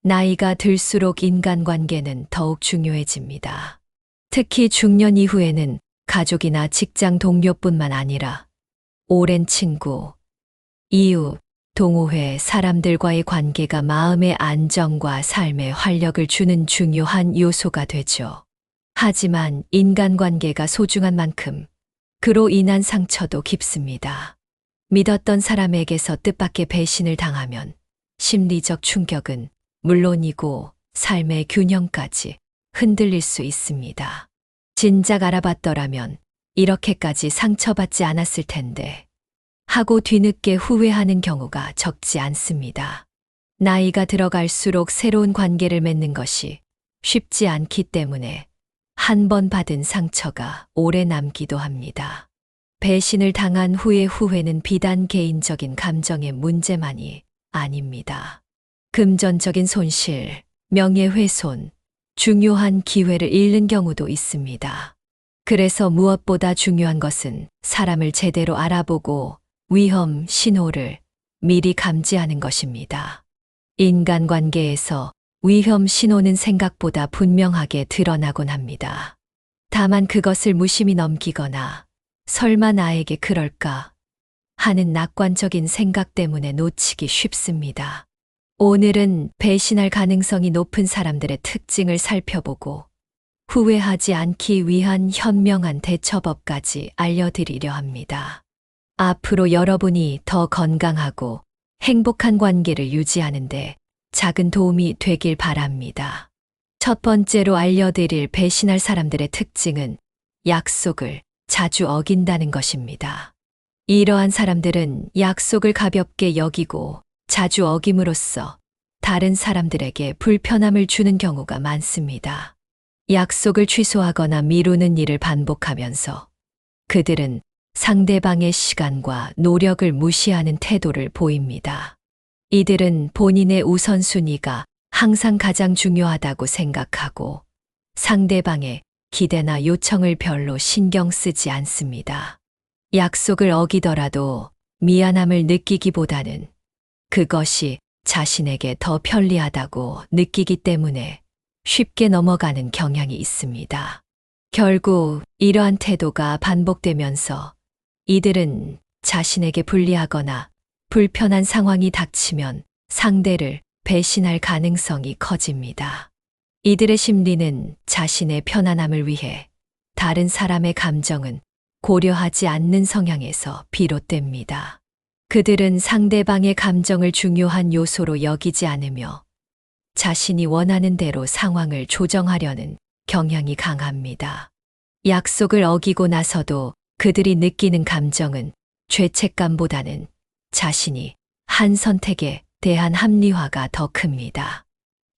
나이가 들수록 인간관계는 더욱 중요해집니다. 특히 중년 이후에는 가족이나 직장 동료뿐만 아니라 오랜 친구, 이웃, 동호회 사람들과의 관계가 마음의 안정과 삶의 활력을 주는 중요한 요소가 되죠. 하지만 인간관계가 소중한 만큼 그로 인한 상처도 깊습니다. 믿었던 사람에게서 뜻밖의 배신을 당하면 심리적 충격은 물론이고 삶의 균형까지 흔들릴 수 있습니다. 진작 알아봤더라면 이렇게까지 상처받지 않았을 텐데 하고 뒤늦게 후회하는 경우가 적지 않습니다. 나이가 들어갈수록 새로운 관계를 맺는 것이 쉽지 않기 때문에 한 번 받은 상처가 오래 남기도 합니다. 배신을 당한 후의 후회는 비단 개인적인 감정의 문제만이 아닙니다. 금전적인 손실, 명예훼손, 중요한 기회를 잃는 경우도 있습니다. 그래서 무엇보다 중요한 것은 사람을 제대로 알아보고 위험 신호를 미리 감지하는 것입니다. 인간관계에서 위험 신호는 생각보다 분명하게 드러나곤 합니다. 다만 그것을 무심히 넘기거나 설마 나에게 그럴까 하는 낙관적인 생각 때문에 놓치기 쉽습니다. 오늘은 배신할 가능성이 높은 사람들의 특징을 살펴보고 후회하지 않기 위한 현명한 대처법까지 알려드리려 합니다. 앞으로 여러분이 더 건강하고 행복한 관계를 유지하는데 작은 도움이 되길 바랍니다. 첫 번째로 알려드릴 배신할 사람들의 특징은 약속을 자주 어긴다는 것입니다. 이러한 사람들은 약속을 가볍게 여기고 자주 어김으로써 다른 사람들에게 불편함을 주는 경우가 많습니다. 약속을 취소하거나 미루는 일을 반복하면서 그들은 상대방의 시간과 노력을 무시하는 태도를 보입니다. 이들은 본인의 우선순위가 항상 가장 중요하다고 생각하고 상대방의 기대나 요청을 별로 신경 쓰지 않습니다. 약속을 어기더라도 미안함을 느끼기보다는 그것이 자신에게 더 편리하다고 느끼기 때문에 쉽게 넘어가는 경향이 있습니다. 결국 이러한 태도가 반복되면서 이들은 자신에게 불리하거나 불편한 상황이 닥치면 상대를 배신할 가능성이 커집니다. 이들의 심리는 자신의 편안함을 위해 다른 사람의 감정은 고려하지 않는 성향에서 비롯됩니다. 그들은 상대방의 감정을 중요한 요소로 여기지 않으며 자신이 원하는 대로 상황을 조정하려는 경향이 강합니다. 약속을 어기고 나서도 그들이 느끼는 감정은 죄책감보다는 자신이 한 선택에 대한 합리화가 더 큽니다.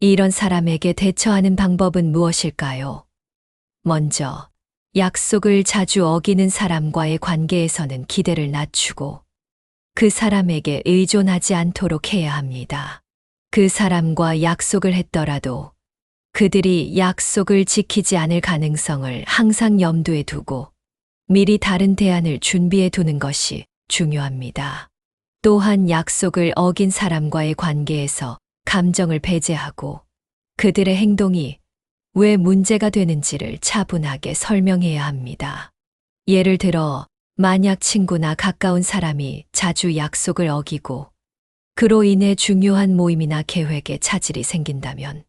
이런 사람에게 대처하는 방법은 무엇일까요? 먼저, 약속을 자주 어기는 사람과의 관계에서는 기대를 낮추고 그 사람에게 의존하지 않도록 해야 합니다. 그 사람과 약속을 했더라도 그들이 약속을 지키지 않을 가능성을 항상 염두에 두고 미리 다른 대안을 준비해 두는 것이 중요합니다. 또한 약속을 어긴 사람과의 관계에서 감정을 배제하고 그들의 행동이 왜 문제가 되는지를 차분하게 설명해야 합니다. 예를 들어, 만약 친구나 가까운 사람이 자주 약속을 어기고 그로 인해 중요한 모임이나 계획에 차질이 생긴다면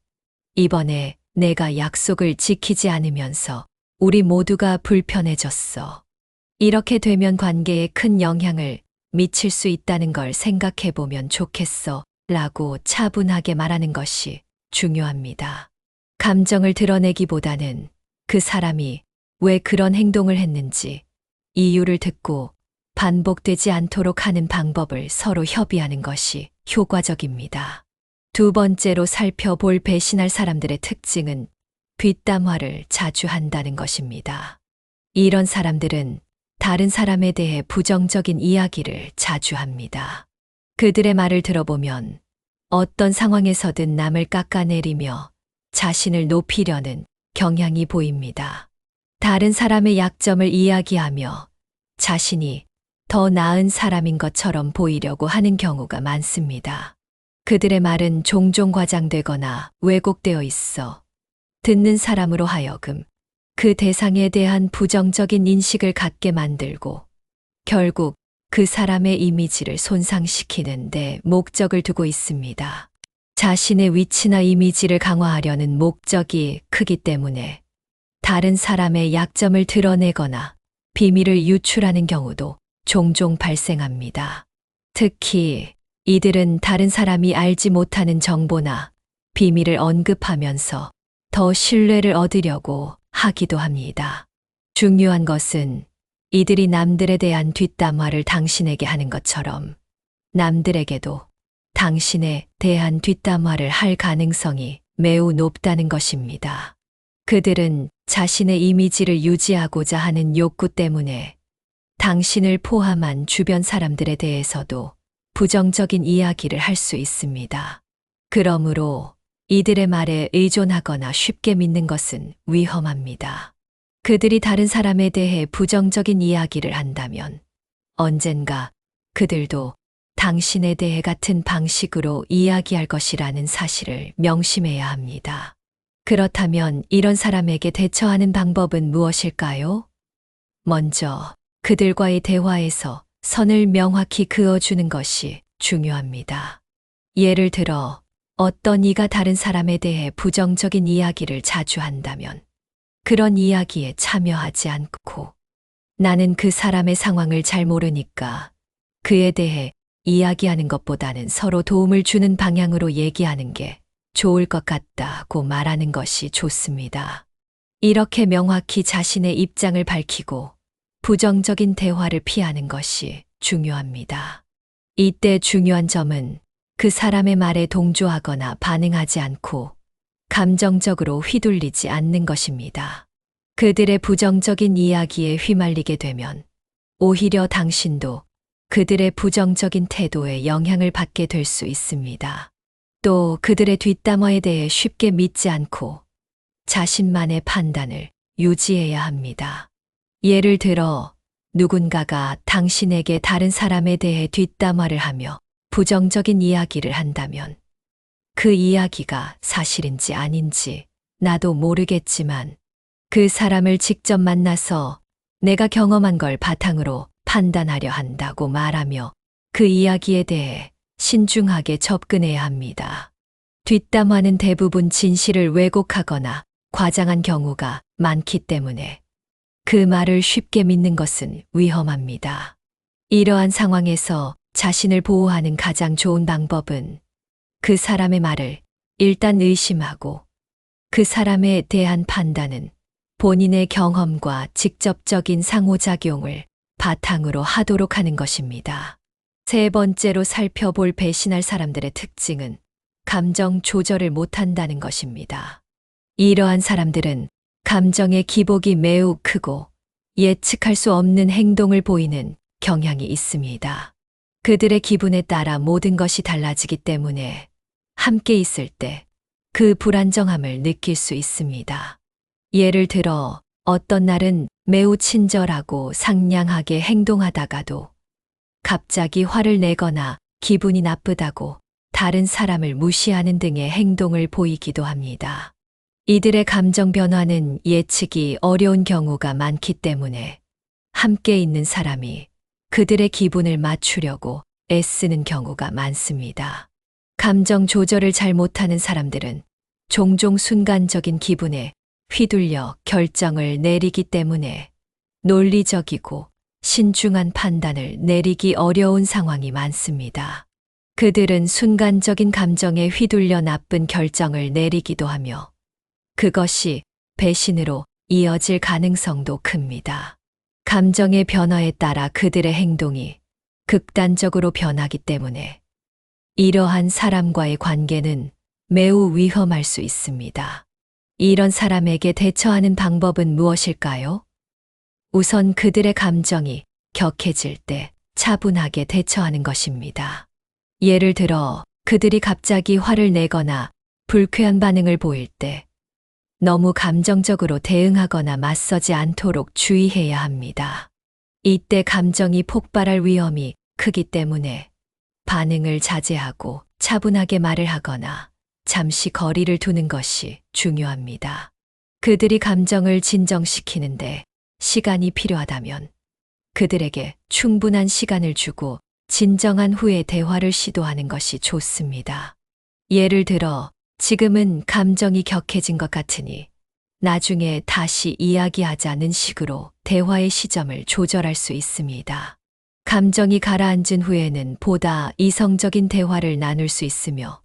이번에 내가 약속을 지키지 않으면서 우리 모두가 불편해졌어. 이렇게 되면 관계에 큰 영향을 미칠 수 있다는 걸 생각해 보면 좋겠어 라고 차분하게 말하는 것이 중요합니다. 감정을 드러내기보다는 그 사람이 왜 그런 행동을 했는지 이유를 듣고 반복되지 않도록 하는 방법을 서로 협의하는 것이 효과적입니다. 두 번째로 살펴볼 배신할 사람들의 특징은 뒷담화를 자주 한다는 것입니다. 이런 사람들은 다른 사람에 대해 부정적인 이야기를 자주 합니다. 그들의 말을 들어보면 어떤 상황에서든 남을 깎아내리며 자신을 높이려는 경향이 보입니다. 다른 사람의 약점을 이야기하며 자신이 더 나은 사람인 것처럼 보이려고 하는 경우가 많습니다. 그들의 말은 종종 과장되거나 왜곡되어 있어 듣는 사람으로 하여금 그 대상에 대한 부정적인 인식을 갖게 만들고 결국 그 사람의 이미지를 손상시키는 데 목적을 두고 있습니다. 자신의 위치나 이미지를 강화하려는 목적이 크기 때문에 다른 사람의 약점을 드러내거나 비밀을 유출하는 경우도 종종 발생합니다. 특히 이들은 다른 사람이 알지 못하는 정보나 비밀을 언급하면서 더 신뢰를 얻으려고 하기도 합니다. 중요한 것은 이들이 남들에 대한 뒷담화를 당신에게 하는 것처럼 남들에게도 당신에 대한 뒷담화를 할 가능성이 매우 높다는 것입니다. 그들은 자신의 이미지를 유지하고자 하는 욕구 때문에 당신을 포함한 주변 사람들에 대해서도 부정적인 이야기를 할 수 있습니다. 그러므로 이들의 말에 의존하거나 쉽게 믿는 것은 위험합니다. 그들이 다른 사람에 대해 부정적인 이야기를 한다면 언젠가 그들도 당신에 대해 같은 방식으로 이야기할 것이라는 사실을 명심해야 합니다. 그렇다면 이런 사람에게 대처하는 방법은 무엇일까요? 먼저 그들과의 대화에서 선을 명확히 그어주는 것이 중요합니다. 예를 들어 어떤 이가 다른 사람에 대해 부정적인 이야기를 자주 한다면 그런 이야기에 참여하지 않고 나는 그 사람의 상황을 잘 모르니까 그에 대해 이야기하는 것보다는 서로 도움을 주는 방향으로 얘기하는 게 좋을 것 같다고 말하는 것이 좋습니다. 이렇게 명확히 자신의 입장을 밝히고 부정적인 대화를 피하는 것이 중요합니다. 이때 중요한 점은 그 사람의 말에 동조하거나 반응하지 않고 감정적으로 휘둘리지 않는 것입니다. 그들의 부정적인 이야기에 휘말리게 되면 오히려 당신도 그들의 부정적인 태도에 영향을 받게 될 수 있습니다. 또 그들의 뒷담화에 대해 쉽게 믿지 않고 자신만의 판단을 유지해야 합니다. 예를 들어 누군가가 당신에게 다른 사람에 대해 뒷담화를 하며 부정적인 이야기를 한다면 그 이야기가 사실인지 아닌지 나도 모르겠지만 그 사람을 직접 만나서 내가 경험한 걸 바탕으로 판단하려 한다고 말하며 그 이야기에 대해 신중하게 접근해야 합니다. 뒷담화는 대부분 진실을 왜곡하거나 과장한 경우가 많기 때문에 그 말을 쉽게 믿는 것은 위험합니다. 이러한 상황에서 자신을 보호하는 가장 좋은 방법은 그 사람의 말을 일단 의심하고 그 사람에 대한 판단은 본인의 경험과 직접적인 상호작용을 바탕으로 하도록 하는 것입니다. 세 번째로 살펴볼 배신할 사람들의 특징은 감정 조절을 못한다는 것입니다. 이러한 사람들은 감정의 기복이 매우 크고 예측할 수 없는 행동을 보이는 경향이 있습니다. 그들의 기분에 따라 모든 것이 달라지기 때문에 함께 있을 때 그 불안정함을 느낄 수 있습니다. 예를 들어 어떤 날은 매우 친절하고 상냥하게 행동하다가도 갑자기 화를 내거나 기분이 나쁘다고 다른 사람을 무시하는 등의 행동을 보이기도 합니다. 이들의 감정 변화는 예측이 어려운 경우가 많기 때문에 함께 있는 사람이 그들의 기분을 맞추려고 애쓰는 경우가 많습니다. 감정 조절을 잘 못하는 사람들은 종종 순간적인 기분에 휘둘려 결정을 내리기 때문에 논리적이고 신중한 판단을 내리기 어려운 상황이 많습니다. 그들은 순간적인 감정에 휘둘려 나쁜 결정을 내리기도 하며 그것이 배신으로 이어질 가능성도 큽니다. 감정의 변화에 따라 그들의 행동이 극단적으로 변하기 때문에 이러한 사람과의 관계는 매우 위험할 수 있습니다. 이런 사람에게 대처하는 방법은 무엇일까요? 우선 그들의 감정이 격해질 때 차분하게 대처하는 것입니다. 예를 들어 그들이 갑자기 화를 내거나 불쾌한 반응을 보일 때 너무 감정적으로 대응하거나 맞서지 않도록 주의해야 합니다. 이때 감정이 폭발할 위험이 크기 때문에 반응을 자제하고 차분하게 말을 하거나 잠시 거리를 두는 것이 중요합니다. 그들이 감정을 진정시키는데 시간이 필요하다면 그들에게 충분한 시간을 주고 진정한 후에 대화를 시도하는 것이 좋습니다. 예를 들어, 지금은 감정이 격해진 것 같으니 나중에 다시 이야기하자는 식으로 대화의 시점을 조절할 수 있습니다. 감정이 가라앉은 후에는 보다 이성적인 대화를 나눌 수 있으며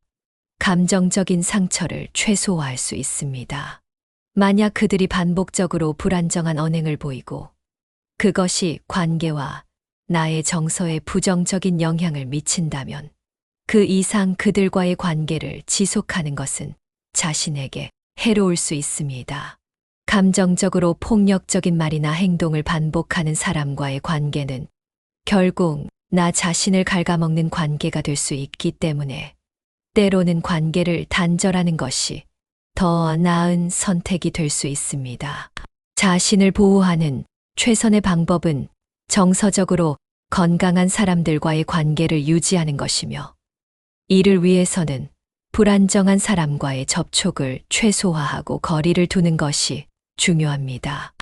감정적인 상처를 최소화할 수 있습니다. 만약 그들이 반복적으로 불안정한 언행을 보이고 그것이 관계와 나의 정서에 부정적인 영향을 미친다면 그 이상 그들과의 관계를 지속하는 것은 자신에게 해로울 수 있습니다. 감정적으로 폭력적인 말이나 행동을 반복하는 사람과의 관계는 결국 나 자신을 갉아먹는 관계가 될 수 있기 때문에 때로는 관계를 단절하는 것이 더 나은 선택이 될 수 있습니다. 자신을 보호하는 최선의 방법은 정서적으로 건강한 사람들과의 관계를 유지하는 것이며 이를 위해서는 불안정한 사람과의 접촉을 최소화하고 거리를 두는 것이 중요합니다.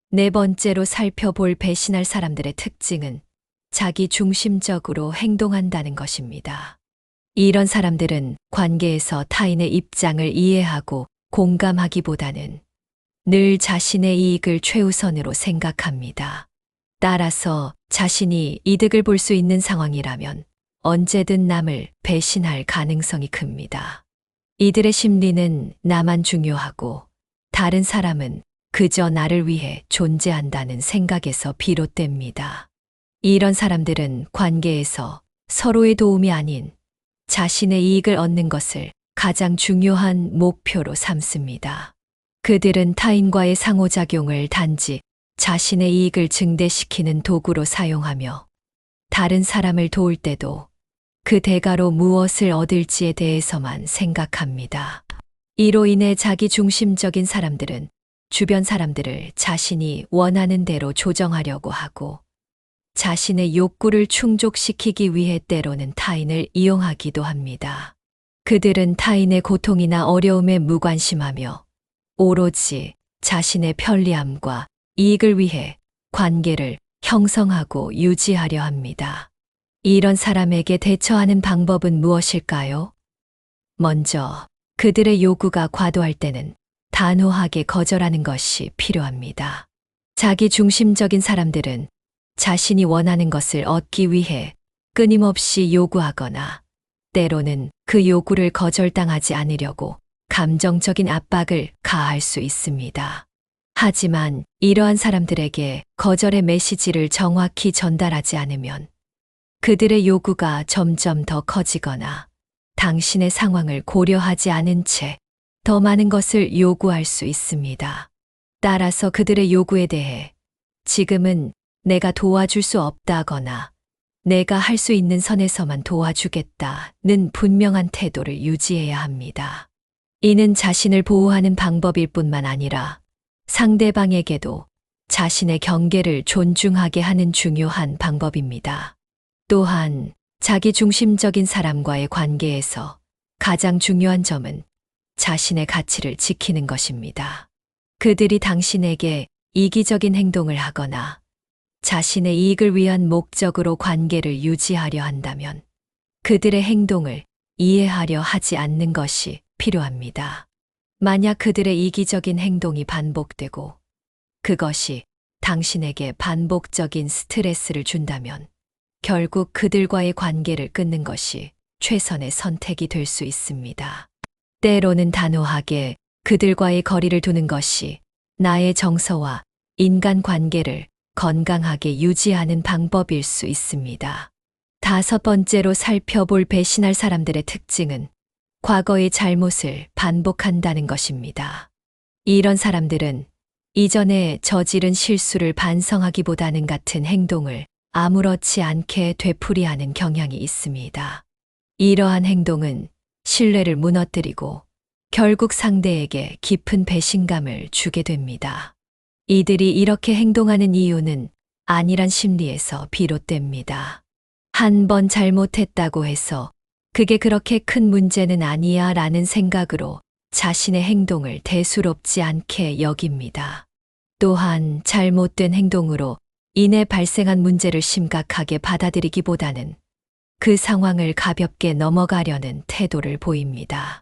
네 번째로 살펴볼 배신할 사람들의 특징은 자기 중심적으로 행동한다는 것입니다. 이런 사람들은 관계에서 타인의 입장을 이해하고 공감하기보다는 늘 자신의 이익을 최우선으로 생각합니다. 따라서 자신이 이득을 볼 수 있는 상황이라면 언제든 남을 배신할 가능성이 큽니다. 이들의 심리는 나만 중요하고 다른 사람은 그저 나를 위해 존재한다는 생각에서 비롯됩니다. 이런 사람들은 관계에서 서로의 도움이 아닌 자신의 이익을 얻는 것을 가장 중요한 목표로 삼습니다. 그들은 타인과의 상호작용을 단지 자신의 이익을 증대시키는 도구로 사용하며 다른 사람을 도울 때도 그 대가로 무엇을 얻을지에 대해서만 생각합니다. 이로 인해 자기 중심적인 사람들은 주변 사람들을 자신이 원하는 대로 조정하려고 하고 자신의 욕구를 충족시키기 위해 때로는 타인을 이용하기도 합니다. 그들은 타인의 고통이나 어려움에 무관심하며 오로지 자신의 편리함과 이익을 위해 관계를 형성하고 유지하려 합니다. 이런 사람에게 대처하는 방법은 무엇일까요? 먼저 그들의 요구가 과도할 때는 단호하게 거절하는 것이 필요합니다. 자기 중심적인 사람들은 자신이 원하는 것을 얻기 위해 끊임없이 요구하거나 때로는 그 요구를 거절당하지 않으려고 감정적인 압박을 가할 수 있습니다. 하지만 이러한 사람들에게 거절의 메시지를 정확히 전달하지 않으면 그들의 요구가 점점 더 커지거나 당신의 상황을 고려하지 않은 채 더 많은 것을 요구할 수 있습니다. 따라서 그들의 요구에 대해 지금은 내가 도와줄 수 없다거나 내가 할 수 있는 선에서만 도와주겠다는 분명한 태도를 유지해야 합니다. 이는 자신을 보호하는 방법일 뿐만 아니라 상대방에게도 자신의 경계를 존중하게 하는 중요한 방법입니다. 또한 자기 중심적인 사람과의 관계에서 가장 중요한 점은 자신의 가치를 지키는 것입니다. 그들이 당신에게 이기적인 행동을 하거나 자신의 이익을 위한 목적으로 관계를 유지하려 한다면 그들의 행동을 이해하려 하지 않는 것이 필요합니다. 만약 그들의 이기적인 행동이 반복되고 그것이 당신에게 반복적인 스트레스를 준다면 결국 그들과의 관계를 끊는 것이 최선의 선택이 될 수 있습니다. 때로는 단호하게 그들과의 거리를 두는 것이 나의 정서와 인간 관계를 건강하게 유지하는 방법일 수 있습니다. 다섯 번째로 살펴볼 배신할 사람들의 특징은 과거의 잘못을 반복한다는 것입니다. 이런 사람들은 이전에 저지른 실수를 반성하기보다는 같은 행동을 아무렇지 않게 되풀이하는 경향이 있습니다. 이러한 행동은 신뢰를 무너뜨리고 결국 상대에게 깊은 배신감을 주게 됩니다. 이들이 이렇게 행동하는 이유는 안일한 심리에서 비롯됩니다. 한 번 잘못했다고 해서 그게 그렇게 큰 문제는 아니야 라는 생각으로 자신의 행동을 대수롭지 않게 여깁니다. 또한 잘못된 행동으로 인해 발생한 문제를 심각하게 받아들이기보다는 그 상황을 가볍게 넘어가려는 태도를 보입니다.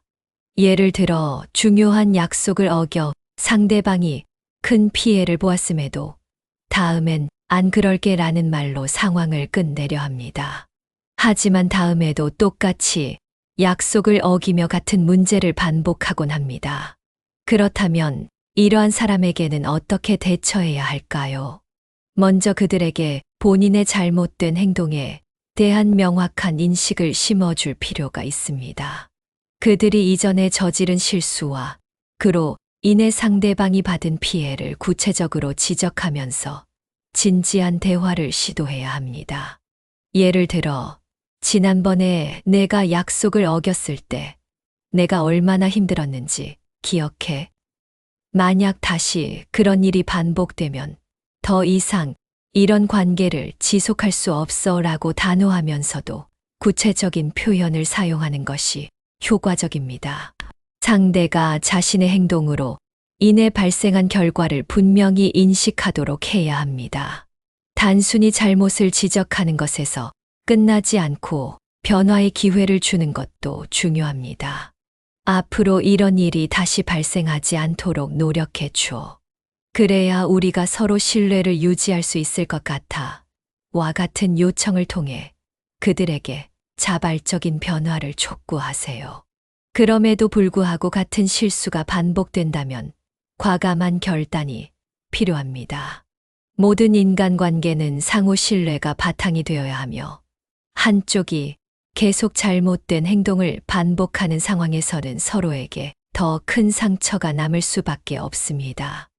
예를 들어 중요한 약속을 어겨 상대방이 큰 피해를 보았음에도 다음엔 안 그럴게 라는 말로 상황을 끝내려 합니다. 하지만 다음에도 똑같이 약속을 어기며 같은 문제를 반복하곤 합니다. 그렇다면 이러한 사람에게는 어떻게 대처해야 할까요? 먼저 그들에게 본인의 잘못된 행동에 대한 명확한 인식을 심어줄 필요가 있습니다. 그들이 이전에 저지른 실수와 그로 인해 상대방이 받은 피해를 구체적으로 지적하면서 진지한 대화를 시도해야 합니다. 예를 들어, 지난번에 내가 약속을 어겼을 때 내가 얼마나 힘들었는지 기억해? 만약 다시 그런 일이 반복되면 더 이상 이런 관계를 지속할 수 없어 라고 단호하면서도 구체적인 표현을 사용하는 것이 효과적입니다. 상대가 자신의 행동으로 인해 발생한 결과를 분명히 인식하도록 해야 합니다. 단순히 잘못을 지적하는 것에서 끝나지 않고 변화의 기회를 주는 것도 중요합니다. 앞으로 이런 일이 다시 발생하지 않도록 노력해 줘. 그래야 우리가 서로 신뢰를 유지할 수 있을 것 같아. 와 같은 요청을 통해 그들에게 자발적인 변화를 촉구하세요. 그럼에도 불구하고 같은 실수가 반복된다면 과감한 결단이 필요합니다. 모든 인간관계는 상호 신뢰가 바탕이 되어야 하며 한쪽이 계속 잘못된 행동을 반복하는 상황에서는 서로에게 더 큰 상처가 남을 수밖에 없습니다.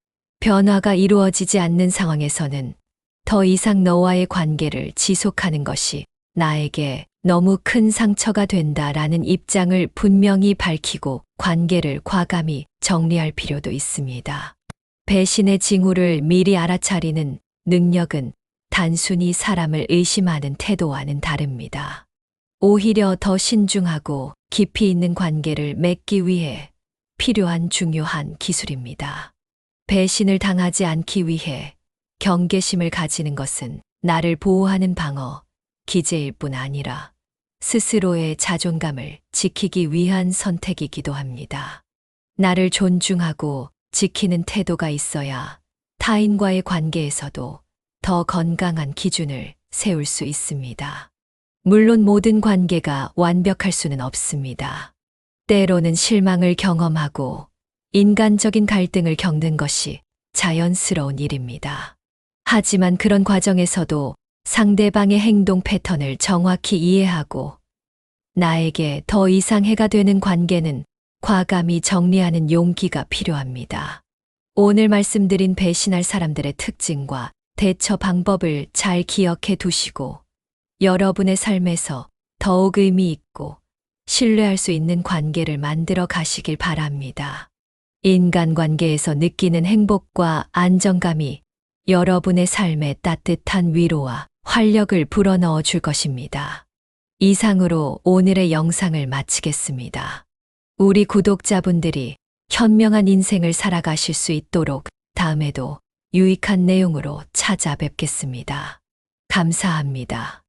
변화가 이루어지지 않는 상황에서는 더 이상 너와의 관계를 지속하는 것이 나에게 너무 큰 상처가 된다라는 입장을 분명히 밝히고 관계를 과감히 정리할 필요도 있습니다. 배신의 징후를 미리 알아차리는 능력은 단순히 사람을 의심하는 태도와는 다릅니다. 오히려 더 신중하고 깊이 있는 관계를 맺기 위해 필요한 중요한 기술입니다. 배신을 당하지 않기 위해 경계심을 가지는 것은 나를 보호하는 방어, 기제일 뿐 아니라 스스로의 자존감을 지키기 위한 선택이기도 합니다. 나를 존중하고 지키는 태도가 있어야 타인과의 관계에서도 더 건강한 기준을 세울 수 있습니다. 물론 모든 관계가 완벽할 수는 없습니다. 때로는 실망을 경험하고 인간적인 갈등을 겪는 것이 자연스러운 일입니다. 하지만 그런 과정에서도 상대방의 행동 패턴을 정확히 이해하고 나에게 더 이상 해가 되는 관계는 과감히 정리하는 용기가 필요합니다. 오늘 말씀드린 배신할 사람들의 특징과 대처 방법을 잘 기억해 두시고 여러분의 삶에서 더욱 의미 있고 신뢰할 수 있는 관계를 만들어 가시길 바랍니다. 인간관계에서 느끼는 행복과 안정감이 여러분의 삶에 따뜻한 위로와 활력을 불어넣어 줄 것입니다. 이상으로 오늘의 영상을 마치겠습니다. 우리 구독자분들이 현명한 인생을 살아가실 수 있도록 다음에도 유익한 내용으로 찾아뵙겠습니다. 감사합니다.